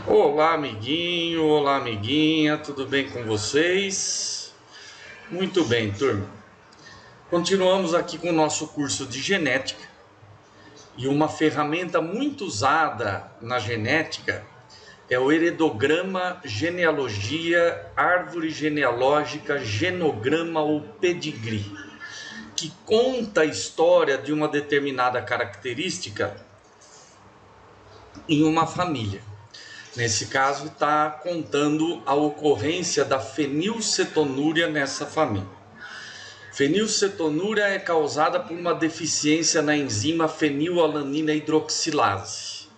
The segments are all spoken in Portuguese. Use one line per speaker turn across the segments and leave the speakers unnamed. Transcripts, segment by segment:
Olá, amiguinho, olá, amiguinha, tudo bem com vocês? Muito bem, turma. Continuamos aqui com o nosso curso de genética e uma ferramenta muito usada na genética é o heredograma, genealogia, árvore genealógica, genograma ou pedigree, que conta a história de uma determinada característica em uma família. Nesse caso, está contando a ocorrência da fenilcetonúria nessa família. Fenilcetonúria é causada por uma deficiência na enzima fenilalanina hidroxilase.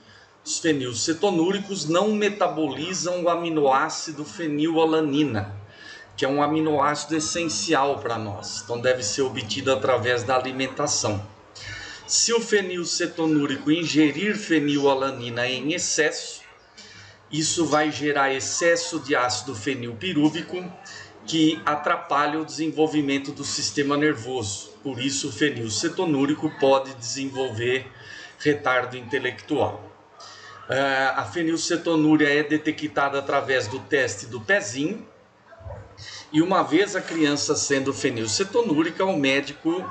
Os fenilcetonúricos não metabolizam o aminoácido fenilalanina, que é um aminoácido essencial para nós, então deve ser obtido através da alimentação. Se o fenilcetonúrico ingerir fenilalanina em excesso, isso vai gerar excesso de ácido fenilpirúvico, que atrapalha o desenvolvimento do sistema nervoso. Por isso, o fenilcetonúrico pode desenvolver retardo intelectual. A fenilcetonúria é detectada através do teste do pezinho, e uma vez a criança sendo fenilcetonúrica, o médico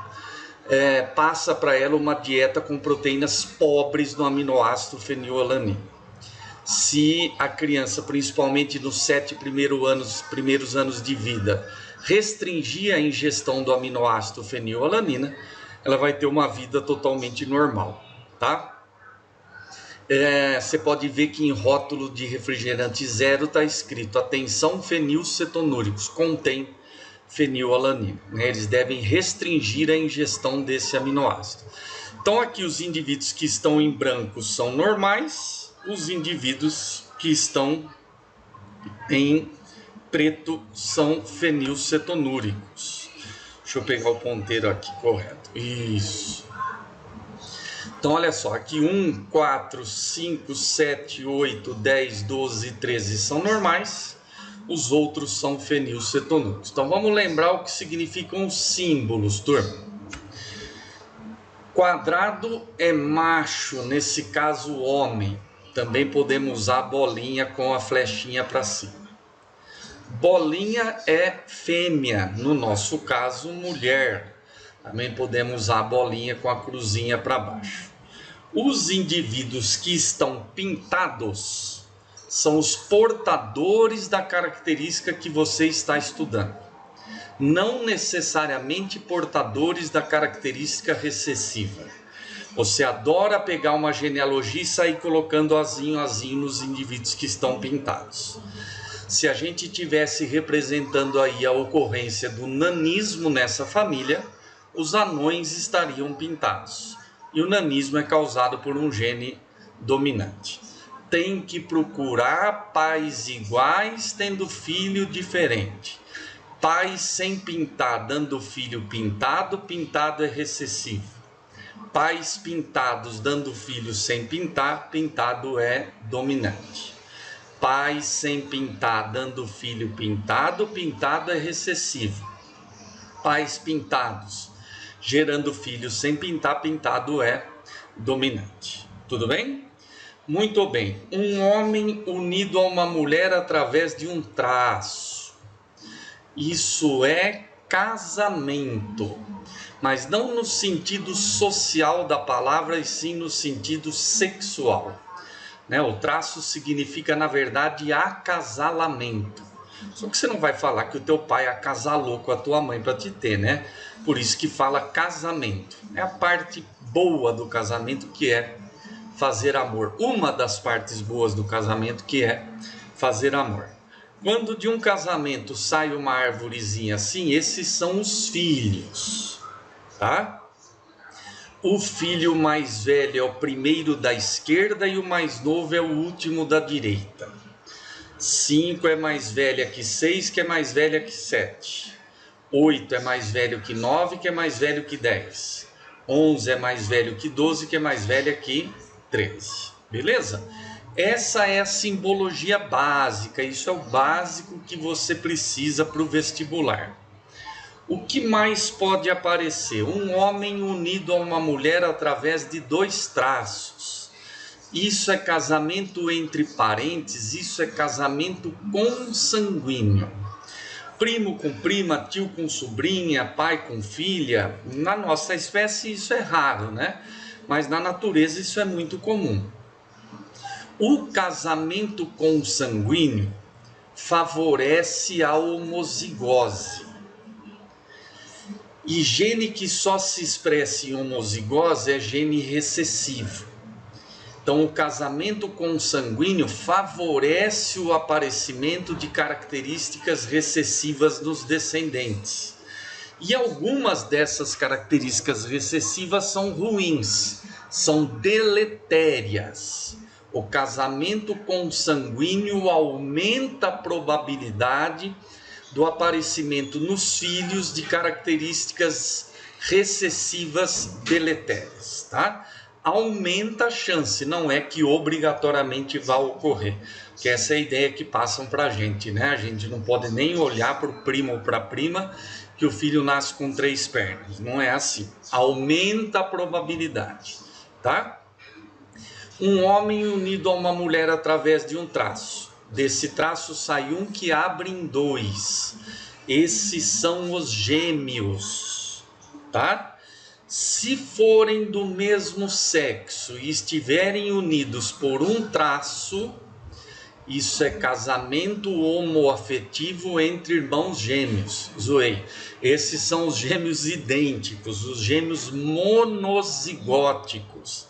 passa para ela uma dieta com proteínas pobres no aminoácido fenilalanina. Se a criança, principalmente nos 7 primeiros anos de vida, restringir a ingestão do aminoácido fenilalanina, ela vai ter uma vida totalmente normal, tá? Você pode ver que em rótulo de refrigerante zero está escrito: atenção, fenilcetonúricos, contém fenilalanina. Eles devem restringir a ingestão desse aminoácido. Então aqui os indivíduos que estão em branco são normais, os indivíduos que estão em preto são fenilcetonúricos. Deixa eu pegar o ponteiro aqui, correto. Isso. Então, olha só, aqui 1, 4, 5, 7, 8, 10, 12 e 13 são normais, os outros são fenilcetonúricos. Então, vamos lembrar o que significam os símbolos, turma. Quadrado é macho, nesse caso homem. Também podemos usar bolinha com a flechinha para cima. Bolinha é fêmea, no nosso caso, mulher. Também podemos usar bolinha com a cruzinha para baixo. Os indivíduos que estão pintados são os portadores da característica que você está estudando. Não necessariamente portadores da característica recessiva. Você adora pegar uma genealogia e sair colocando azinho nos indivíduos que estão pintados. Se a gente tivesse representando aí a ocorrência do nanismo nessa família, os anões estariam pintados. E o nanismo é causado por um gene dominante. Tem que procurar pais iguais tendo filho diferente. Pais sem pintar dando filho pintado, pintado é recessivo. Pais pintados dando filho sem pintar, pintado é dominante. Pais sem pintar dando filho pintado, pintado é recessivo. Pais pintados gerando filhos sem pintar, pintado é dominante. Tudo bem? Muito bem. Um homem unido a uma mulher através de um traço. Isso é casamento. Mas não no sentido social da palavra, e sim no sentido sexual. O traço significa, na verdade, acasalamento. Só que você não vai falar que o teu pai acasalou com a tua mãe para te ter, né? Por isso que fala casamento. É a parte boa do casamento, que é fazer amor. Uma das partes boas do casamento, que é fazer amor. Quando de um casamento sai uma árvorezinha assim, esses são os filhos. Tá? O filho mais velho é o primeiro da esquerda e o mais novo é o último da direita. 5 é mais velha que 6, que é mais velha que 7. 8 é mais velho que 9, que é mais velho que 10. 11 é mais velho que 12, que é mais velha que 13. Beleza? Essa é a simbologia básica, isso é o básico que você precisa para o vestibular. O que mais pode aparecer? Um homem unido a uma mulher através de 2 traços. Isso é casamento entre parentes, isso é casamento consanguíneo. Primo com prima, tio com sobrinha, pai com filha. Na nossa espécie isso é raro, né? Mas na natureza isso é muito comum. O casamento consanguíneo favorece a homozigose. E gene que só se expressa em homozigose é gene recessivo. Então, o casamento consanguíneo favorece o aparecimento de características recessivas nos descendentes. E algumas dessas características recessivas são ruins, são deletérias. O casamento consanguíneo aumenta a probabilidade do aparecimento nos filhos de características recessivas deletérias, tá? Aumenta a chance, não é que obrigatoriamente vá ocorrer, que essa é a ideia que passam para a gente, né? A gente não pode nem olhar para o primo ou para a prima que o filho nasce com 3 pernas, não é assim. Aumenta a probabilidade, tá? Um homem unido a uma mulher através de um traço. Desse traço sai um que abre em 2. Esses são os gêmeos, tá? Se forem do mesmo sexo e estiverem unidos por um traço, isso é casamento homoafetivo entre irmãos gêmeos. Zoei. Esses são os gêmeos idênticos, os gêmeos monozigóticos.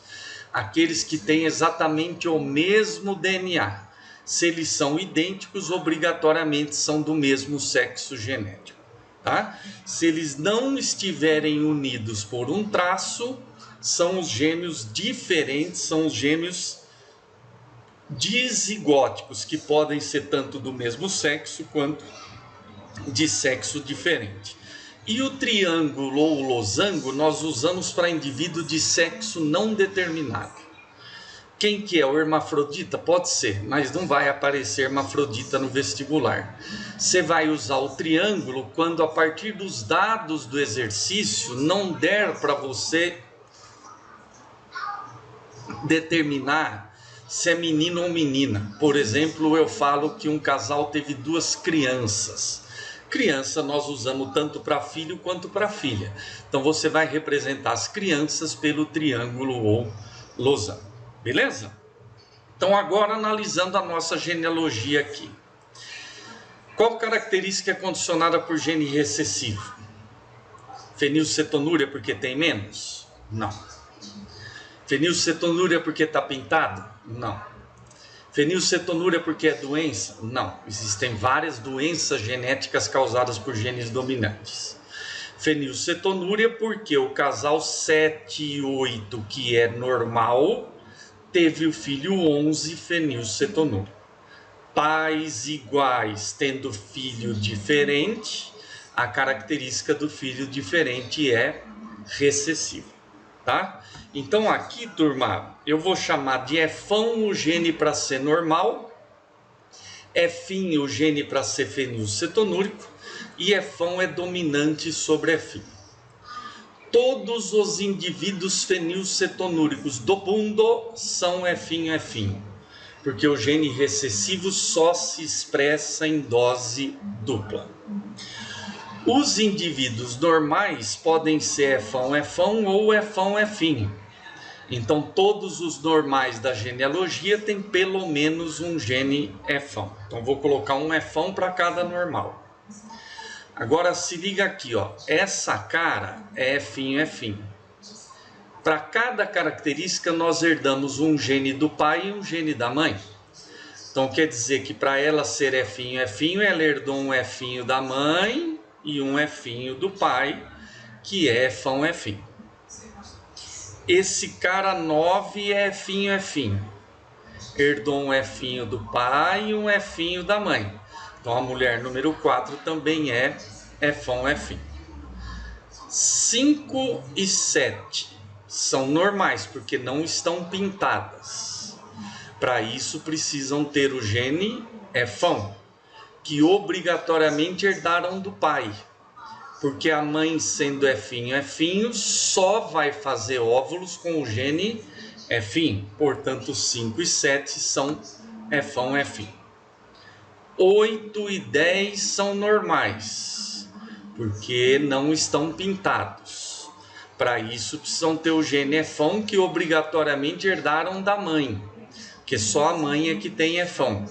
Aqueles que têm exatamente o mesmo DNA. Se eles são idênticos, obrigatoriamente são do mesmo sexo genético. Tá? Se eles não estiverem unidos por um traço, são os gêmeos diferentes, são os gêmeos dizigóticos, que podem ser tanto do mesmo sexo quanto de sexo diferente. E o triângulo ou losango nós usamos para indivíduo de sexo não determinado. Quem que é? O hermafrodita? Pode ser, mas não vai aparecer hermafrodita no vestibular. Você vai usar o triângulo quando, a partir dos dados do exercício, não der para você determinar se é menino ou menina. Por exemplo, eu falo que um casal teve 2 crianças. Criança nós usamos tanto para filho quanto para filha. Então você vai representar as crianças pelo triângulo ou losango. Beleza? Então agora analisando a nossa genealogia aqui. Qual característica é condicionada por gene recessivo? Fenilcetonúria porque tem menos? Não. Fenilcetonúria porque está pintado? Não. Fenilcetonúria porque é doença? Não. Existem várias doenças genéticas causadas por genes dominantes. Fenilcetonúria porque o casal 7 e 8, que é normal, teve o filho 11 fenilcetonúria. Pais iguais tendo filho diferente, a característica do filho diferente é recessivo, tá? Então aqui, turma, eu vou chamar de F1 o gene para ser normal, F o gene para ser fenilcetonúrico e F1 é dominante sobre F. Todos os indivíduos fenilcetonúricos do mundo são F1, porque o gene recessivo só se expressa em dose dupla. Os indivíduos normais podem ser F1 ou F1. Então, todos os normais da genealogia têm pelo menos um gene F1. Então, vou colocar um F1 para cada normal. Agora se liga aqui, ó. Essa cara é F1. Para cada característica nós herdamos um gene do pai e um gene da mãe. Então quer dizer que para ela ser F1, ela herdou um F da mãe e um F do pai, que é F1. Esse cara 9 é F1. Herdou um F do pai e um F da mãe. Então a mulher número 4 também é F1. 5 e 7 são normais, porque não estão pintadas. Para isso precisam ter o gene F1, que obrigatoriamente herdaram do pai. Porque a mãe, sendo F1, só vai fazer óvulos com o gene F', portanto 5 e 7 são F'ão, F'. 8 e 10 são normais, porque não estão pintados. Para isso precisam ter o gene F'ão, que obrigatoriamente herdaram da mãe, porque só a mãe é que tem F'ão.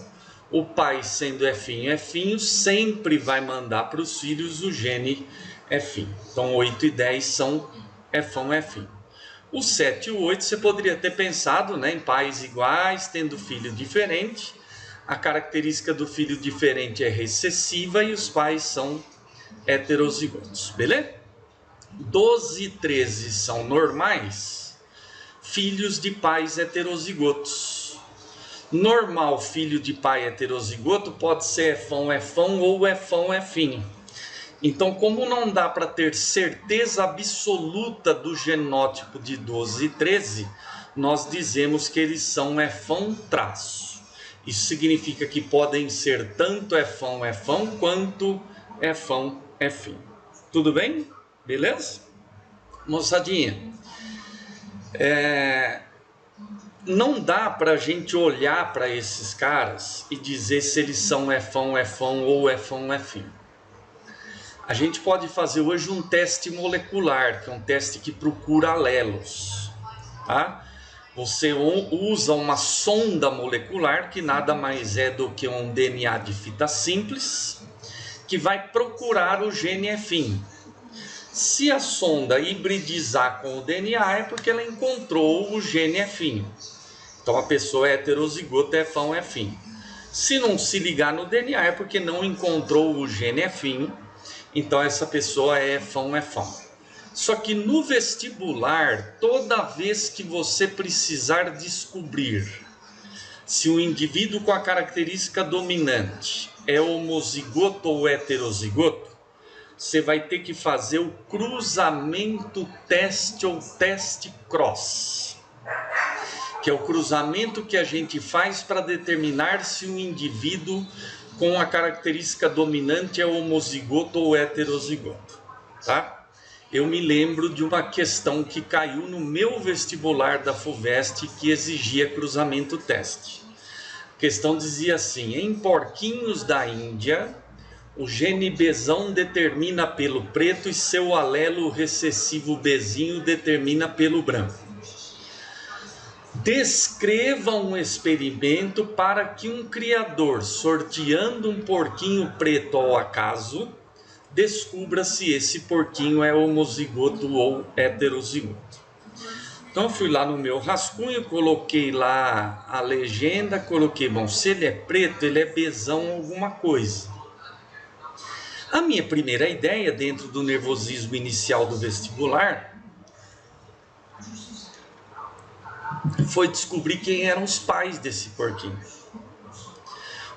O pai, sendo F'inho, sempre vai mandar para os filhos o gene F'. Então 8 e 10 são F'ão, F'. O 7 e o 8 você poderia ter pensado, né, em pais iguais, tendo filho diferente. A característica do filho diferente é recessiva e os pais são heterozigotos, beleza? 12 e 13 são normais, filhos de pais heterozigotos. Normal filho de pai heterozigoto pode ser F'ão ou F'ão, F'inho. Então, como não dá para ter certeza absoluta do genótipo de 12 e 13, nós dizemos que eles são F'ão traço. Isso significa que podem ser tanto F'ão quanto F'ão, F'inho. Tudo bem? Beleza? Moçadinha, não dá para a gente olhar para esses caras e dizer se eles são F'ão ou F'ão, F'inho. A gente pode fazer hoje um teste molecular, que é um teste que procura alelos, tá? Você usa uma sonda molecular, que nada mais é do que um DNA de fita simples, que vai procurar o gene F'inho. Se a sonda hibridizar com o DNA, é porque ela encontrou o gene F'inho. Então a pessoa é heterozigota, F'ão, F'inho. Se não se ligar no DNA, é porque não encontrou o gene F'inho. Então essa pessoa é F'ão, F'ão. Só que no vestibular, toda vez que você precisar descobrir se o indivíduo com a característica dominante é homozigoto ou heterozigoto, você vai ter que fazer o cruzamento teste ou teste cross, que é o cruzamento que a gente faz para determinar se um indivíduo com a característica dominante é homozigoto ou heterozigoto, tá? Eu me lembro de uma questão que caiu no meu vestibular da FUVEST que exigia cruzamento teste. A questão dizia assim: em porquinhos da Índia, o gene Bzão determina pelo preto e seu alelo recessivo Bzinho determina pelo branco. Descreva um experimento para que um criador, sorteando um porquinho preto ao acaso, descubra se esse porquinho é homozigoto ou heterozigoto. Então eu fui lá no meu rascunho, coloquei lá a legenda, coloquei, bom, se ele é preto, ele é Bzão alguma coisa. A minha primeira ideia, dentro do nervosismo inicial do vestibular, foi descobrir quem eram os pais desse porquinho.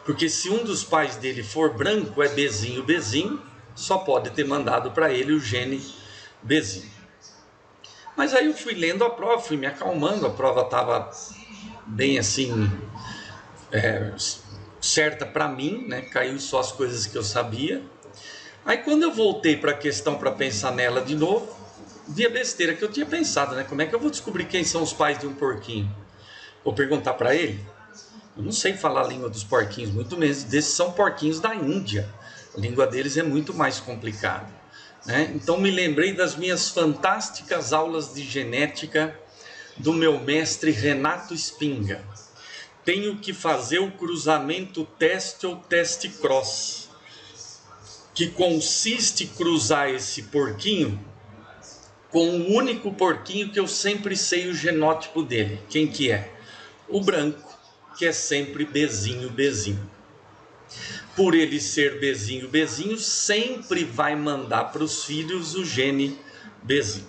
Porque se um dos pais dele for branco, é Bzinho, só pode ter mandado para ele o gene Bzinho. Mas aí eu fui lendo a prova, fui me acalmando, a prova estava bem assim, certa para mim, né? Caiu só as coisas que eu sabia. Aí quando eu voltei para a questão para pensar nela de novo, vi a besteira que eu tinha pensado, né? Como é que eu vou descobrir quem são os pais de um porquinho? Vou perguntar para ele? Eu não sei falar a língua dos porquinhos, muito menos. Desses são porquinhos da Índia. A língua deles é muito mais complicada, né? Então me lembrei das minhas fantásticas aulas de genética do meu mestre Renato Spinga. Tenho que fazer o cruzamento teste ou teste cross, que consiste em cruzar esse porquinho com o único porquinho que eu sempre sei o genótipo dele. Quem que é? O branco, que é sempre Bzinho. Por ele ser Bzinho, sempre vai mandar para os filhos o gene Bzinho.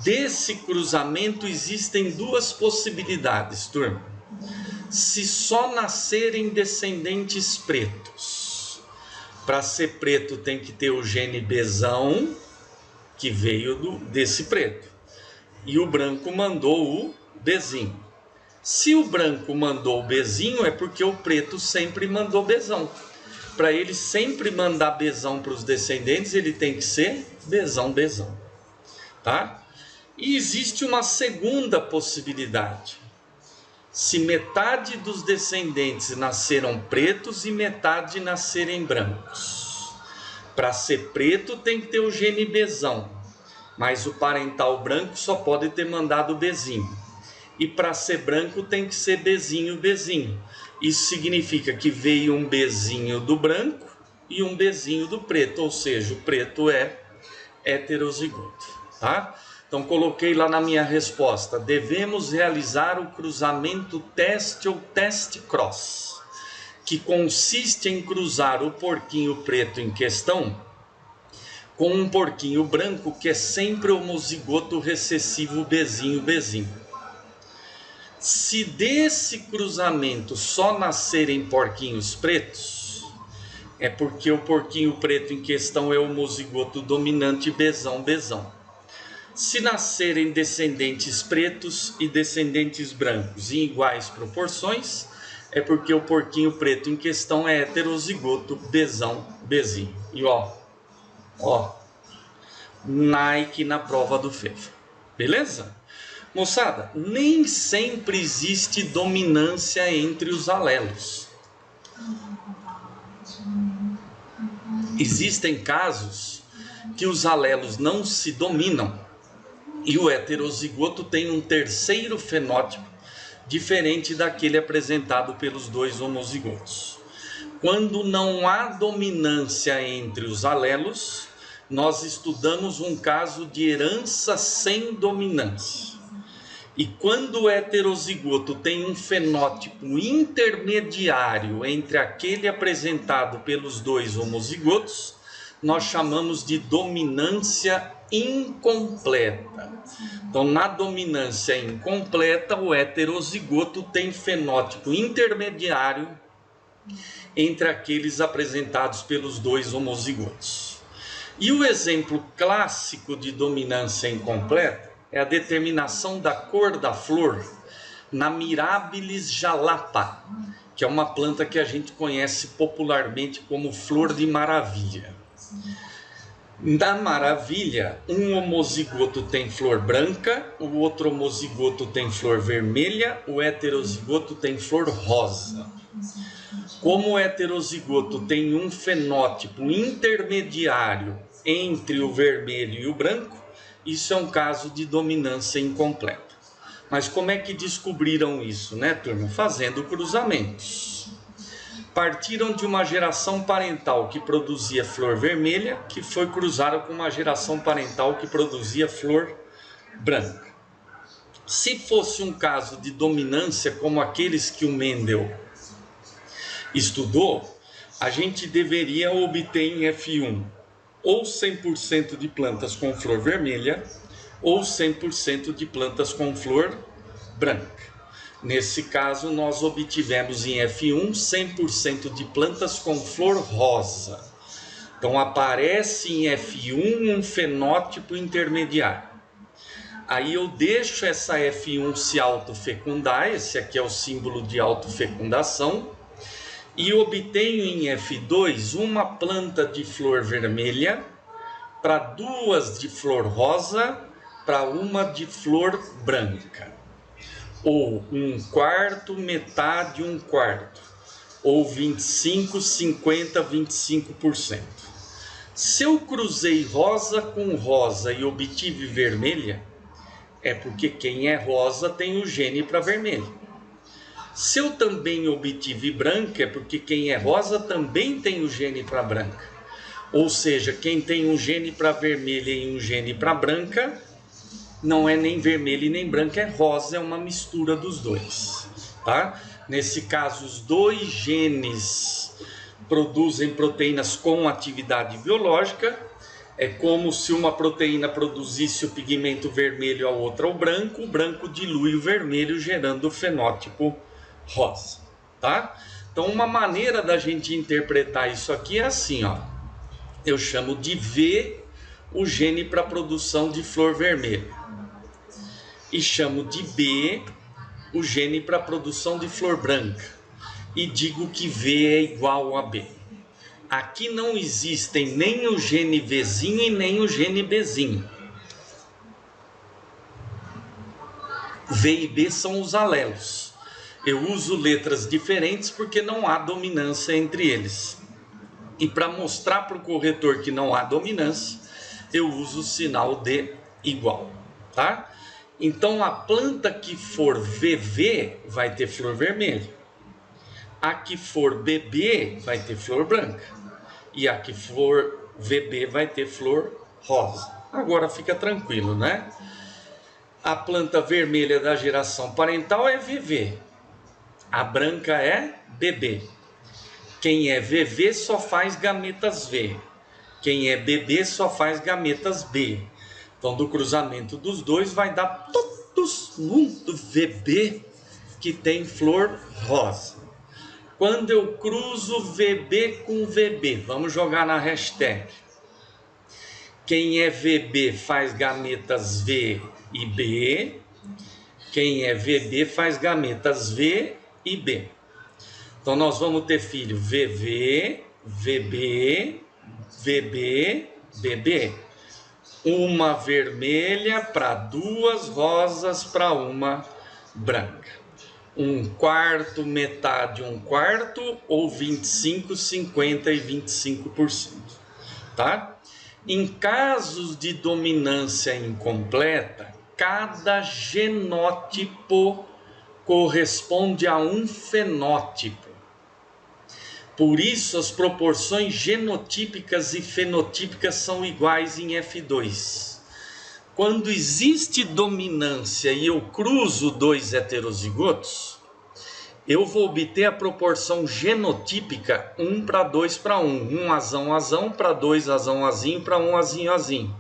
Desse cruzamento existem duas possibilidades, turma. Se só nascerem descendentes pretos, para ser preto tem que ter o gene Bzão, que veio desse preto, e o branco mandou o Bzinho. Se o branco mandou o Bzinho, é porque o preto sempre mandou Bzão. Para ele sempre mandar Bzão para os descendentes, ele tem que ser Bzão. Tá? E existe uma segunda possibilidade. Se metade dos descendentes nasceram pretos e metade nascerem brancos. Para ser preto tem que ter o gene Bzão, mas o parental branco só pode ter mandado Bzinho. E para ser branco tem que ser Bzinho, Bzinho. Isso significa que veio um Bzinho do branco e um Bzinho do preto, ou seja, o preto é heterozigoto, tá? Então coloquei lá na minha resposta: devemos realizar o cruzamento teste ou teste cross, que consiste em cruzar o porquinho preto em questão com um porquinho branco que é sempre homozigoto recessivo Bzinho, Bzinho. Se desse cruzamento só nascerem porquinhos pretos, é porque o porquinho preto em questão é homozigoto dominante Bzão, Bzão. Se nascerem descendentes pretos e descendentes brancos em iguais proporções, é porque o porquinho preto em questão é heterozigoto Bzão, Bzinho. E ó, Nike na prova do FEFA. Beleza? Moçada, nem sempre existe dominância entre os alelos. Existem casos que os alelos não se dominam e o heterozigoto tem um terceiro fenótipo diferente daquele apresentado pelos dois homozigotos. Quando não há dominância entre os alelos, nós estudamos um caso de herança sem dominância. E quando o heterozigoto tem um fenótipo intermediário entre aquele apresentado pelos dois homozigotos, nós chamamos de dominância incompleta. Então, na dominância incompleta, o heterozigoto tem fenótipo intermediário entre aqueles apresentados pelos dois homozigotos. E o exemplo clássico de dominância incompleta é a determinação da cor da flor na Mirabilis jalapa, que é uma planta que a gente conhece popularmente como flor de maravilha. Na maravilha, um homozigoto tem flor branca, o outro homozigoto tem flor vermelha, o heterozigoto tem flor rosa. Como o heterozigoto tem um fenótipo intermediário entre o vermelho e o branco, isso é um caso de dominância incompleta. Mas como é que descobriram isso, né, turma? Fazendo cruzamentos. Partiram de uma geração parental que produzia flor vermelha, que foi cruzada com uma geração parental que produzia flor branca. Se fosse um caso de dominância como aqueles que o Mendel estudou, a gente deveria obter em F1 ou 100% de plantas com flor vermelha ou 100% de plantas com flor branca. Nesse caso, nós obtivemos em F1 100% de plantas com flor rosa. Então, aparece em F1 um fenótipo intermediário. Aí eu deixo essa F1 se autofecundar, esse aqui é o símbolo de autofecundação, e obtenho em F2 uma planta de flor vermelha para duas de flor rosa para uma de flor branca. Ou um quarto, metade, um quarto. Ou 25, 50, 25%. Se eu cruzei rosa com rosa e obtive vermelha, é porque quem é rosa tem o gene para vermelho. Se eu também obtive branca, é porque quem é rosa também tem o gene para branca. Ou seja, quem tem um gene para vermelha e um gene para branca, não é nem vermelha e nem branca, é rosa, é uma mistura dos dois, tá? Nesse caso, os dois genes produzem proteínas com atividade biológica. É como se uma proteína produzisse o pigmento vermelho, a outra o branco dilui o vermelho, gerando o fenótipo rosa, tá? Então, uma maneira da gente interpretar isso aqui é assim, ó. Eu chamo de V o gene para produção de flor vermelha e chamo de B o gene para produção de flor branca e digo que V é igual a B. Aqui não existem nem o gene Vzinho e nem o gene Bzinho. V e B são os alelos. Eu uso letras diferentes porque não há dominância entre eles. E para mostrar para o corretor que não há dominância, eu uso o sinal de igual, tá? Então, a planta que for VV vai ter flor vermelha. A que for BB vai ter flor branca. E a que for VB vai ter flor rosa. Agora fica tranquilo, né? A planta vermelha da geração parental é VV. A branca é BB. Quem é VV só faz gametas V. Quem é BB só faz gametas B. Então, do cruzamento dos dois vai dar todos muito VB que tem flor rosa. Quando eu cruzo VB com VB, vamos jogar na hashtag. Quem é VB faz gametas V e B. Quem é VB faz gametas V e B. Então, nós vamos ter filho VV, VB, VB, BB. Uma vermelha para duas rosas para uma branca. Um quarto, metade, um quarto, ou 25, 50 e 25%. Tá? Em casos de dominância incompleta, cada genótipo corresponde a um fenótipo. Por isso, as proporções genotípicas e fenotípicas são iguais em F2. Quando existe dominância e eu cruzo dois heterozigotos, eu vou obter a proporção genotípica 1 para 2 para 1. 1 azão, azão, para 2 azão, azinho, para 1 azinho, azinho.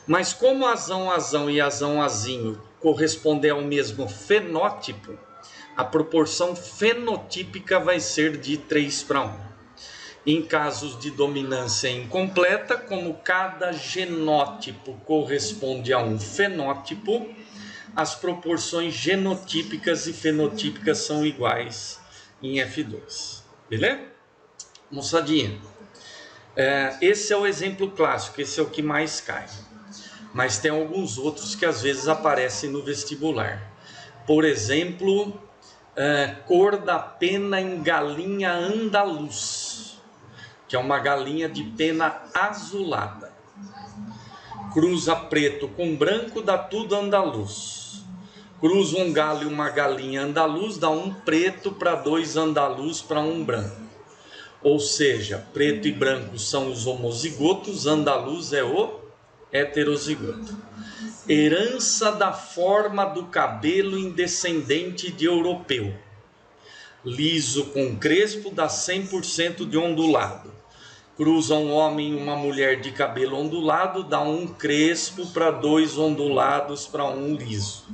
Mas como azão, azão e azão, azinho correspondem ao mesmo fenótipo, a proporção fenotípica vai ser de 3 para 1. Em casos de dominância incompleta, como cada genótipo corresponde a um fenótipo, as proporções genotípicas e fenotípicas são iguais em F2. Beleza? Moçadinha, esse é o exemplo clássico, esse é o que mais cai. Mas tem alguns outros que às vezes aparecem no vestibular. Por exemplo, cor da pena em galinha andaluz, que é uma galinha de pena azulada. Cruza preto com branco, dá tudo andaluz. Cruza um galo e uma galinha andaluz, dá um preto para 2 andaluz para 1 branco. Ou seja, preto e branco são os homozigotos, andaluz é o heterozigoto. Herança da forma do cabelo em descendente de europeu. Liso com crespo dá 100% de ondulado. Cruza um homem e uma mulher de cabelo ondulado, dá um crespo para 2 ondulados para 1 liso.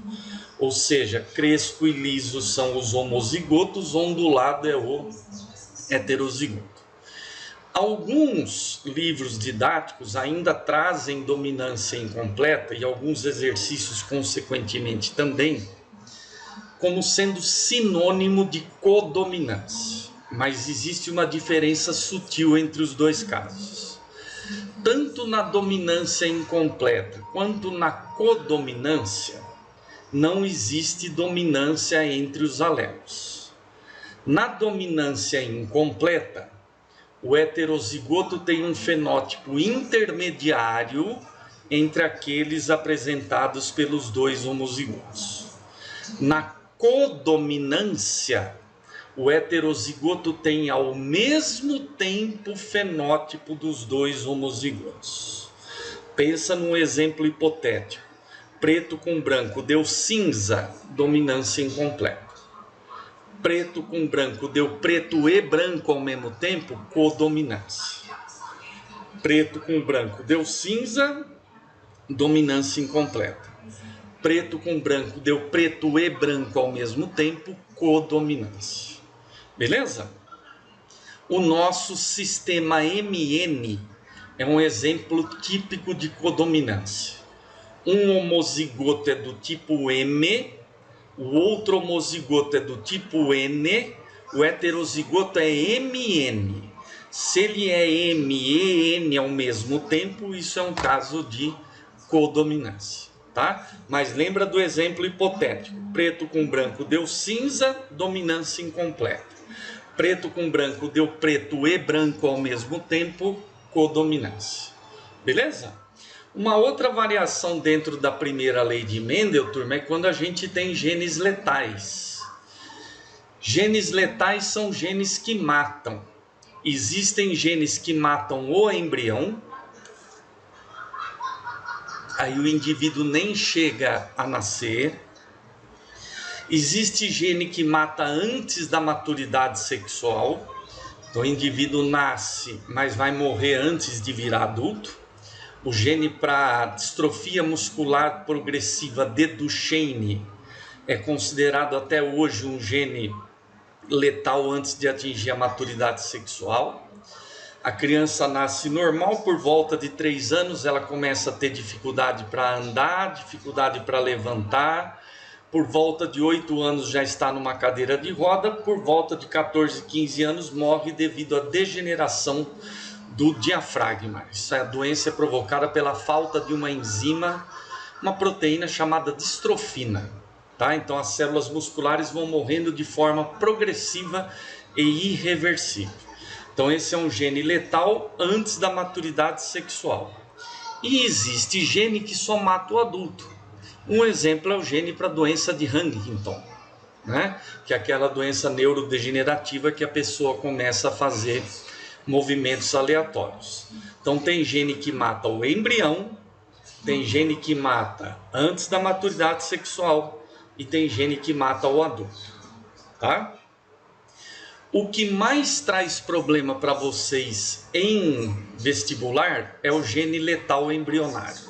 Ou seja, crespo e liso são os homozigotos, ondulado é o heterozigoto. Alguns livros didáticos ainda trazem dominância incompleta e alguns exercícios consequentemente também, como sendo sinônimo de codominância. Mas existe uma diferença sutil entre os dois casos. Tanto na dominância incompleta quanto na codominância, não existe dominância entre os alelos. Na dominância incompleta, o heterozigoto tem um fenótipo intermediário entre aqueles apresentados pelos 2 homozigotos. Na codominância, o heterozigoto tem ao mesmo tempo o fenótipo dos 2 homozigotos. Pensa num exemplo hipotético. Preto com branco deu cinza, dominância incompleta. Preto com branco deu preto e branco ao mesmo tempo, codominância. Preto com branco deu cinza, dominância incompleta. Preto com branco deu preto e branco ao mesmo tempo, codominância. Beleza? O nosso sistema MN é um exemplo típico de codominância. Um homozigoto é do tipo M, o outro homozigoto é do tipo N, o heterozigoto é MN. Se ele é M e N ao mesmo tempo, isso é um caso de codominância. tá? Mas lembra do exemplo hipotético: preto com branco deu cinza, dominância incompleta. Preto com branco deu preto e branco ao mesmo tempo, codominância. Beleza? Uma outra variação dentro da primeira lei de Mendel, turma, é quando a gente tem genes letais. Genes letais são genes que matam. Existem genes que matam o embrião, aí o indivíduo nem chega a nascer. Existe gene que mata antes da maturidade sexual, então o indivíduo nasce, mas vai morrer antes de virar adulto. O gene para distrofia muscular progressiva de Duchenne é considerado até hoje um gene letal antes de atingir a maturidade sexual. A criança nasce normal, por volta de 3 anos ela começa a ter dificuldade para andar, dificuldade para levantar. Por volta de 8 anos já está numa cadeira de roda, por volta de 14, 15 anos morre devido à degeneração do diafragma. Essa doença é provocada pela falta de uma enzima, uma proteína chamada distrofina. Tá? Então as células musculares vão morrendo de forma progressiva e irreversível. Então esse é um gene letal antes da maturidade sexual. E existe gene que só mata o adulto. Um exemplo é o gene para a doença de Huntington, né? Que é aquela doença neurodegenerativa que a pessoa começa a fazer movimentos aleatórios. Então tem gene que mata o embrião, tem gene que mata antes da maturidade sexual e tem gene que mata o adulto, tá? O que mais traz problema para vocês em vestibular é o gene letal embrionário,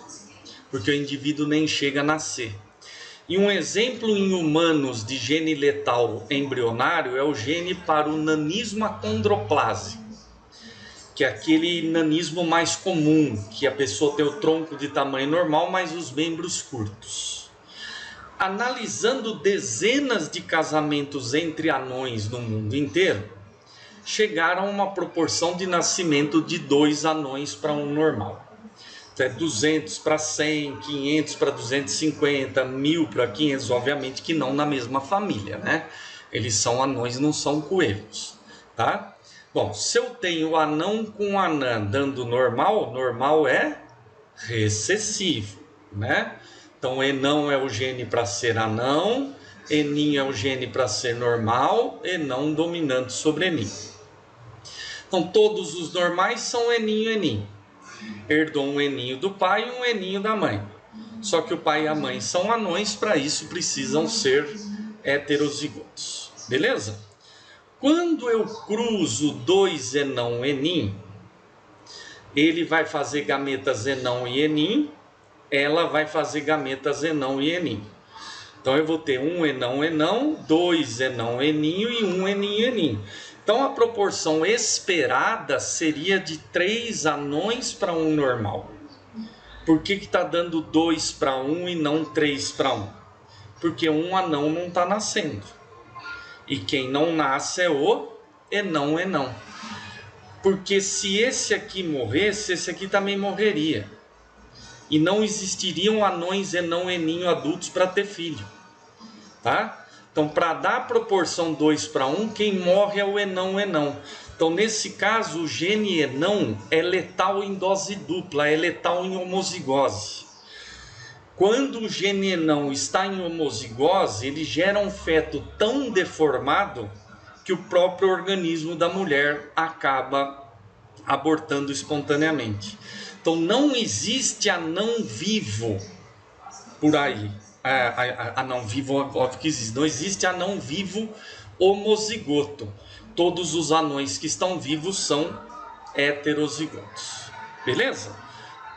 porque o indivíduo nem chega a nascer. E um exemplo em humanos de gene letal embrionário é o gene para o nanismo acondroplase, que é aquele nanismo mais comum, que a pessoa tem o tronco de tamanho normal, mas os membros curtos. Analisando dezenas de casamentos entre anões no mundo inteiro, chegaram a uma proporção de nascimento de 2 anões para um normal. Então é 200 para 100, 500 para 250, 1000 para 500, obviamente que não na mesma família, né? Eles são anões, não são coelhos, tá? Bom, se eu tenho anão com anã dando normal, normal é recessivo, né? Então, enão é o gene para ser anão, eninho é o gene para ser normal, enão dominante sobre eninho. Então, todos os normais são eninho, eninho. Herdou um eninho do pai e um eninho da mãe. Só que o pai e a mãe são anões, para isso precisam ser heterozigotos. Beleza? Quando eu cruzo 2 enão enim, ele vai fazer gametas enão e enim, ela vai fazer gametas enão e enim. Então eu vou ter um enão enão, 2 enão eninho e um eninho enim. Então a proporção esperada seria de 3 anões para um normal. Por que está dando 2 para 1 e não 3 para 1? Porque um anão não está nascendo. E quem não nasce é o enão enão. Porque se esse aqui morresse, esse aqui também morreria. E não existiriam anões enão eninho adultos para ter filho. Tá? Então, para dar a proporção 2 para 1, quem morre é o enão enão. Então, nesse caso, o gene enão é letal em dose dupla, é letal em homozigose. Quando o gene enão está em homozigose, ele gera um feto tão deformado que o próprio organismo da mulher acaba abortando espontaneamente. Então, não existe anão vivo por aí. Anão vivo, óbvio que existe. Não existe anão vivo homozigoto. Todos os anões que estão vivos são heterozigotos. Beleza?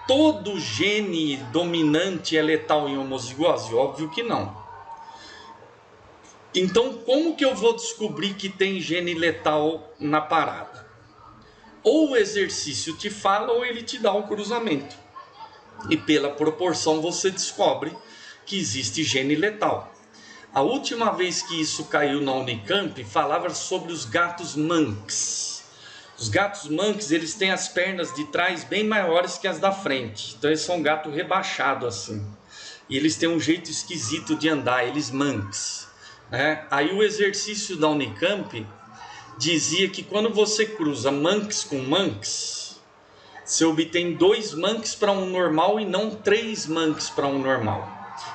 Todo gene dominante é letal em homozigose? Óbvio que não. Então, como que eu vou descobrir que tem gene letal na parada? Ou o exercício te fala, ou ele te dá o cruzamento. E pela proporção você descobre que existe gene letal. A última vez que isso caiu na Unicamp, falava sobre os gatos Manx. Os gatos Manx, eles têm as pernas de trás bem maiores que as da frente. Então eles são um gato rebaixado assim. e eles têm um jeito esquisito de andar, eles manx, né? Aí o exercício da Unicamp dizia que quando você cruza manx com manx, você obtém 2 manx para um normal e não 3 manx para um normal.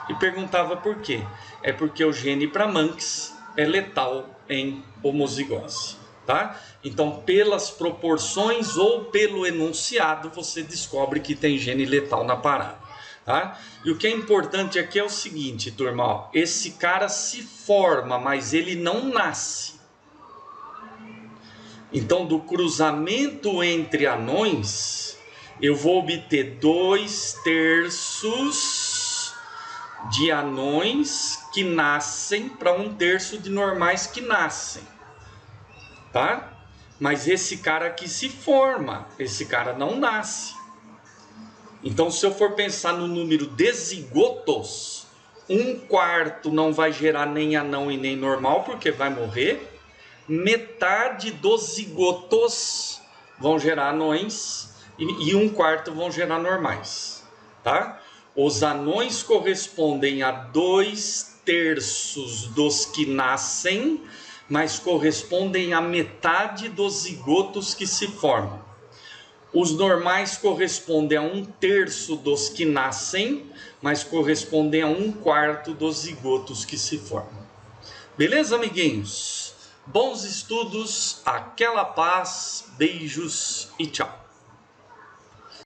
E perguntava por quê? É porque o gene para manx é letal em homozigose, tá? Então, pelas proporções ou pelo enunciado, você descobre que tem gene letal na parada, tá? E o que é importante aqui é o seguinte, turma, ó, esse cara se forma, mas ele não nasce. Então, do cruzamento entre anões, eu vou obter 2/3 de anões que nascem para 1/3 de normais que nascem, tá? Mas esse cara aqui se forma, esse cara não nasce. Então, se eu for pensar no número de zigotos, 1/4 não vai gerar nem anão e nem normal, porque vai morrer. Metade dos zigotos vão gerar anões e 1/4 vão gerar normais, tá? Os anões correspondem a 2/3 dos que nascem, mas correspondem a metade dos zigotos que se formam. Os normais correspondem a 1/3 dos que nascem, mas correspondem a 1/4 dos zigotos que se formam. Beleza, amiguinhos? Bons estudos, aquela paz, beijos e tchau.